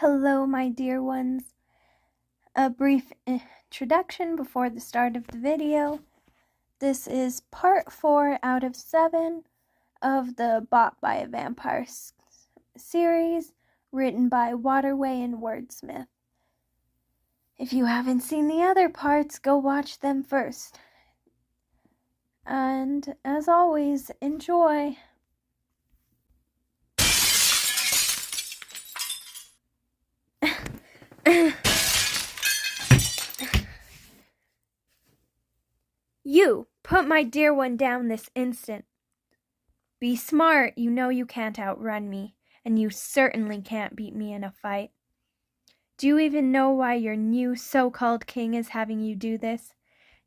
Hello, my dear ones. A brief introduction before the start of the video. This is part 4 out of 7 of the Bought by a Vampire series written by Waterway and Wordsmith. If you haven't seen the other parts, go watch them first. And as always, enjoy. You, put my dear one down this instant. Be smart, you know you can't outrun me, and you certainly can't beat me in a fight. Do you even know why your new so-called king is having you do this?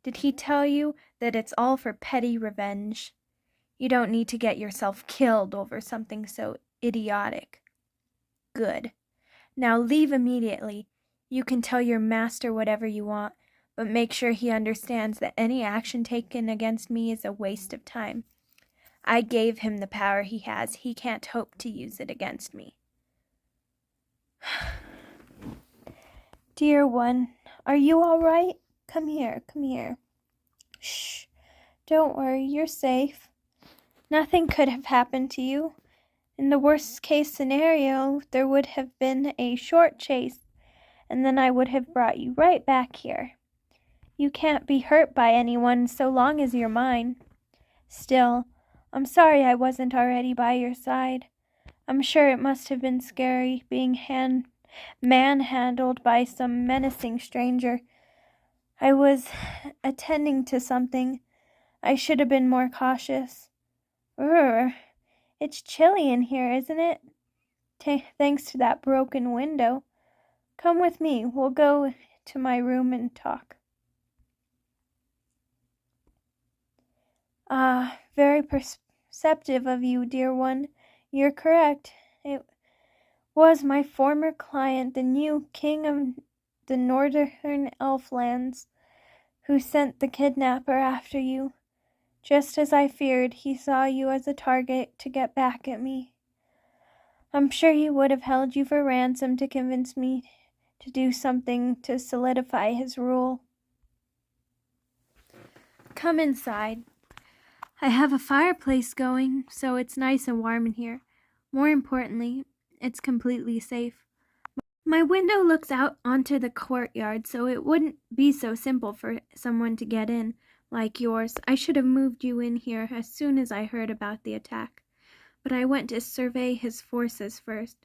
Did he tell you that it's all for petty revenge? You don't need to get yourself killed over something so idiotic. Good. Now leave immediately. You can tell your master whatever you want, but make sure he understands that any action taken against me is a waste of time. I gave him the power he has. He can't hope to use it against me. Dear one, are you all right? Come here, come here. Shh. Don't worry, you're safe. Nothing could have happened to you. In the worst case scenario, there would have been a short chase, and then I would have brought you right back here. You can't be hurt by anyone so long as you're mine. Still, I'm sorry I wasn't already by your side. I'm sure it must have been scary being manhandled by some menacing stranger. I was attending to something. I should have been more cautious. It's chilly in here, isn't it? Thanks to that broken window. Come with me. We'll go to my room and talk. Very perceptive of you, dear one. You're correct. It was my former client, the new king of the northern elflands, who sent the kidnapper after you. Just as I feared, he saw you as a target to get back at me. I'm sure he would have held you for ransom to convince me to do something to solidify his rule. Come inside. I have a fireplace going, so it's nice and warm in here. More importantly, it's completely safe. My window looks out onto the courtyard, so it wouldn't be so simple for someone to get in, like yours. I should have moved you in here as soon as I heard about the attack, but I went to survey his forces first.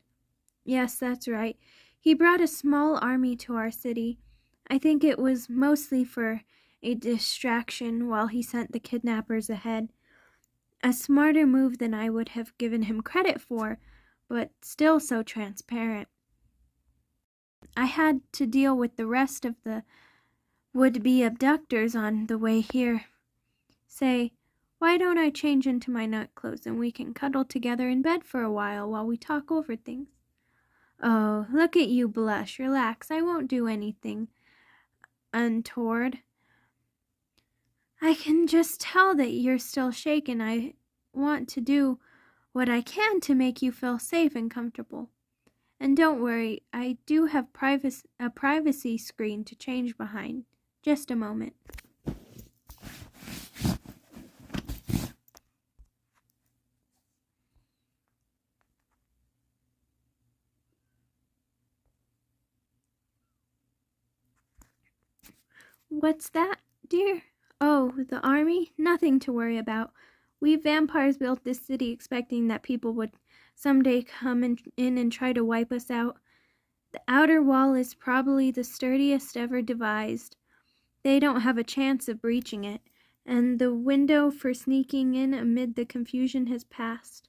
Yes, that's right. He brought a small army to our city. I think it was mostly for a distraction while he sent the kidnappers ahead. A smarter move than I would have given him credit for, but still so transparent. I had to deal with the rest of the would-be abductors on the way here. Say, why don't I change into my night clothes and we can cuddle together in bed for a while we talk over things? Oh, look at you blush. Relax, I won't do anything untoward. I can just tell that you're still shaken. I want to do what I can to make you feel safe and comfortable. And don't worry, I do have a privacy screen to change behind. Just a moment. What's that, dear? Oh, the army? Nothing to worry about. We vampires built this city expecting that people would someday come in and try to wipe us out. The outer wall is probably the sturdiest ever devised. They don't have a chance of breaching it, and the window for sneaking in amid the confusion has passed.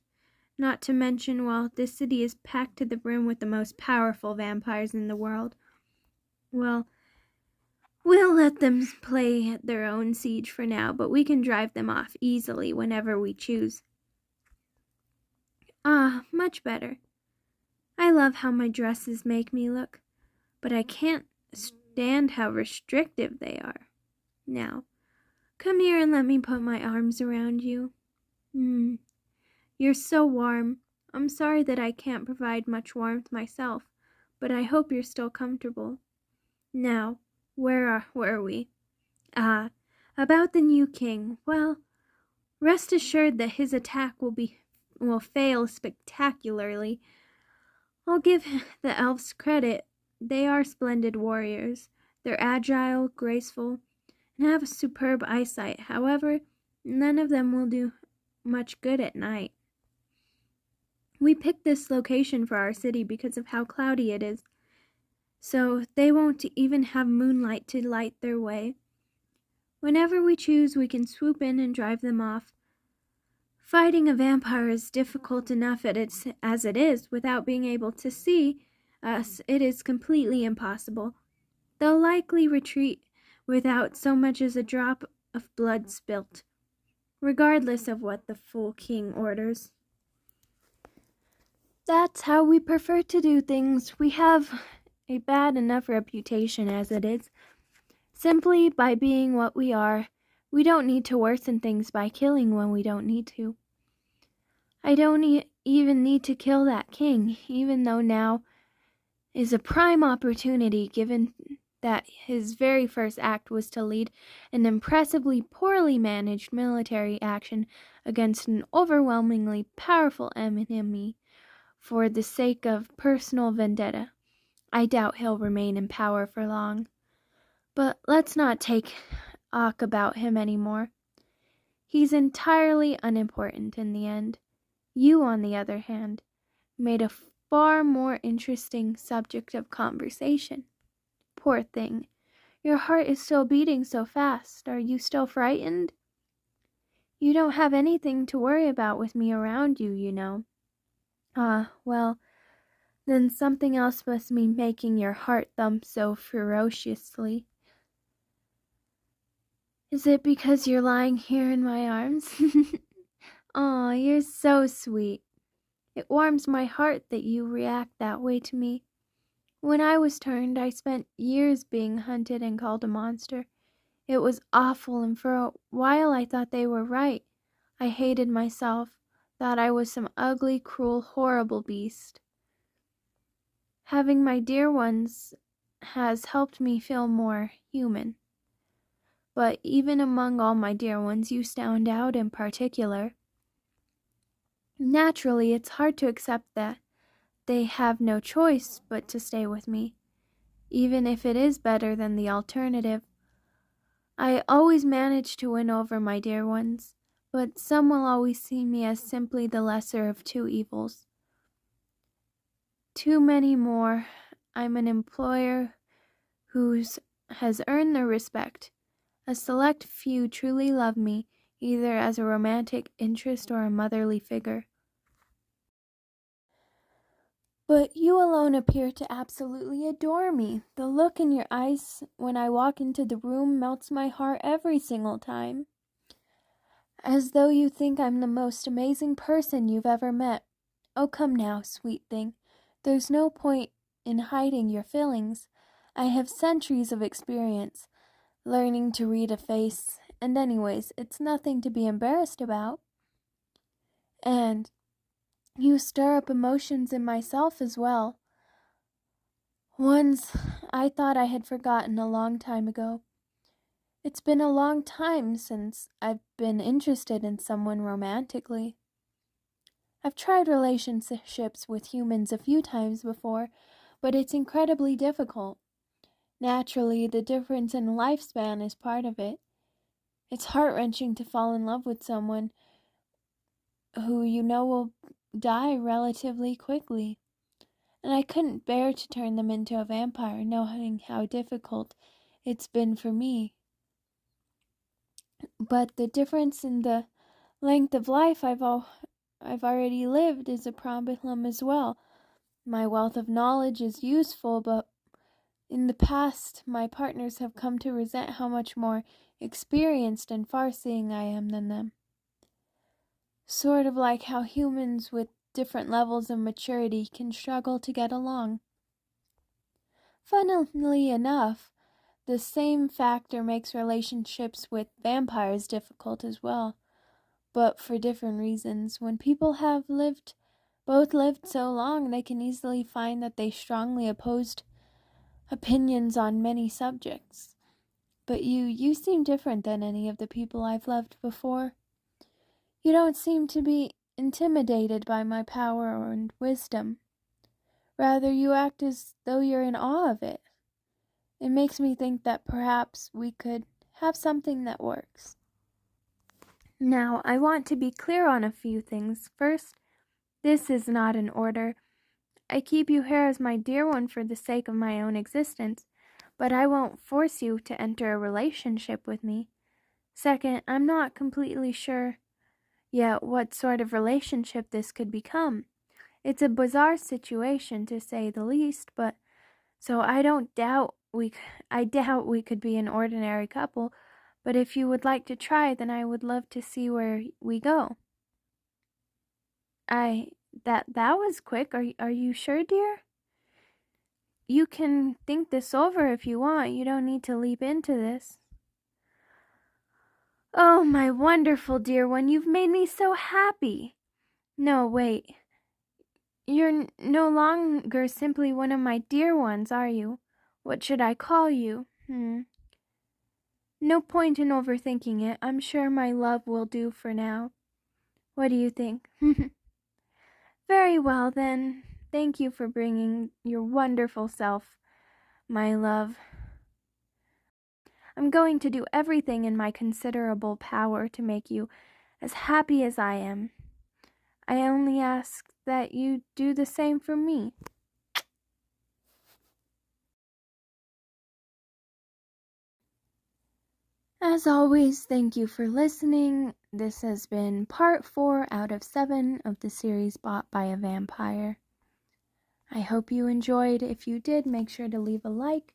Not to mention, while this city is packed to the brim with the most powerful vampires in the world, well, we'll let them play at their own siege for now, but we can drive them off easily whenever we choose. Ah, much better. I love how my dresses make me look, but I can't stand how restrictive they are. Now, come here and let me put my arms around you. You're so warm. I'm sorry that I can't provide much warmth myself, but I hope you're still comfortable. Now, where were we? About the new king. Well, rest assured that his attack will fail spectacularly. I'll give the elves credit. They are splendid warriors. They're agile, graceful, and have a superb eyesight. However, none of them will do much good at night. We picked this location for our city because of how cloudy it is, so they won't even have moonlight to light their way. Whenever we choose, we can swoop in and drive them off. Fighting a vampire is difficult enough as it is. Without being able to see us, it is completely impossible. They'll likely retreat without so much as a drop of blood spilt, regardless of what the fool king orders. That's how we prefer to do things. We have a bad enough reputation as it is. Simply by being what we are, we don't need to worsen things by killing when we don't need to. I don't even need to kill that king, even though now is a prime opportunity, given that his very first act was to lead an impressively poorly managed military action against an overwhelmingly powerful enemy for the sake of personal vendetta. I doubt he'll remain in power for long. But let's not take talk about him anymore. He's entirely unimportant in the end. You, on the other hand, made a far more interesting subject of conversation. Poor thing. Your heart is still beating so fast. Are you still frightened? You don't have anything to worry about with me around you, you know. Well, then something else must be making your heart thump so ferociously. Is it because you're lying here in my arms? Aw, you're so sweet. It warms my heart that you react that way to me. When I was turned, I spent years being hunted and called a monster. It was awful, and for a while I thought they were right. I hated myself, thought I was some ugly, cruel, horrible beast. Having my dear ones has helped me feel more human. But even among all my dear ones, you stand out in particular. Naturally, it's hard to accept that they have no choice but to stay with me, even if it is better than the alternative. I always manage to win over my dear ones, but some will always see me as simply the lesser of two evils. Too many more. I'm an employer who has earned their respect. A select few truly love me, either as a romantic interest or a motherly figure. But you alone appear to absolutely adore me. The look in your eyes when I walk into the room melts my heart every single time. As though you think I'm the most amazing person you've ever met. Oh, come now, sweet thing. There's no point in hiding your feelings. I have centuries of experience learning to read a face, and anyways, it's nothing to be embarrassed about. And you stir up emotions in myself as well. Ones I thought I had forgotten a long time ago. It's been a long time since I've been interested in someone romantically. I've tried relationships with humans a few times before, but it's incredibly difficult. Naturally, the difference in lifespan is part of it. It's heart-wrenching to fall in love with someone who you know will die relatively quickly. And I couldn't bear to turn them into a vampire, knowing how difficult it's been for me. But the difference in the length of life I've already lived is a problem as well. My wealth of knowledge is useful, but in the past, my partners have come to resent how much more experienced and far-seeing I am than them. Sort of like how humans with different levels of maturity can struggle to get along. Funnily enough, the same factor makes relationships with vampires difficult as well, but for different reasons. When people have lived Both lived so long they can easily find that they strongly opposed opinions on many subjects. But you seem different than any of the people I've loved before. You don't seem to be intimidated by my power and wisdom. Rather, you act as though you're in awe of it. It makes me think that perhaps we could have something that works. Now, I want to be clear on a few things. First, this is not an order. I keep you here as my dear one for the sake of my own existence, but I won't force you to enter a relationship with me. Second, I'm not completely sure yet what sort of relationship this could become. It's a bizarre situation, to say the least, but so I doubt we could be an ordinary couple, but if you would like to try, then I would love to see where we go. That was quick. Are you sure, dear? You can think this over if you want. You don't need to leap into this. Oh, my wonderful dear one, you've made me so happy. No, wait. You're no longer simply one of my dear ones, are you? What should I call you? No point in overthinking it. I'm sure my love will do for now. What do you think? Very well, then. Thank you for bringing your wonderful self, my love. I'm going to do everything in my considerable power to make you as happy as I am. I only ask that you do the same for me. As always, thank you for listening. This has been part 4 out of 7 of the series Bought by a Vampire. I hope you enjoyed. If you did, make sure to leave a like.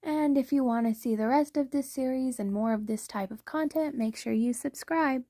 And if you want to see the rest of this series and more of this type of content, make sure you subscribe.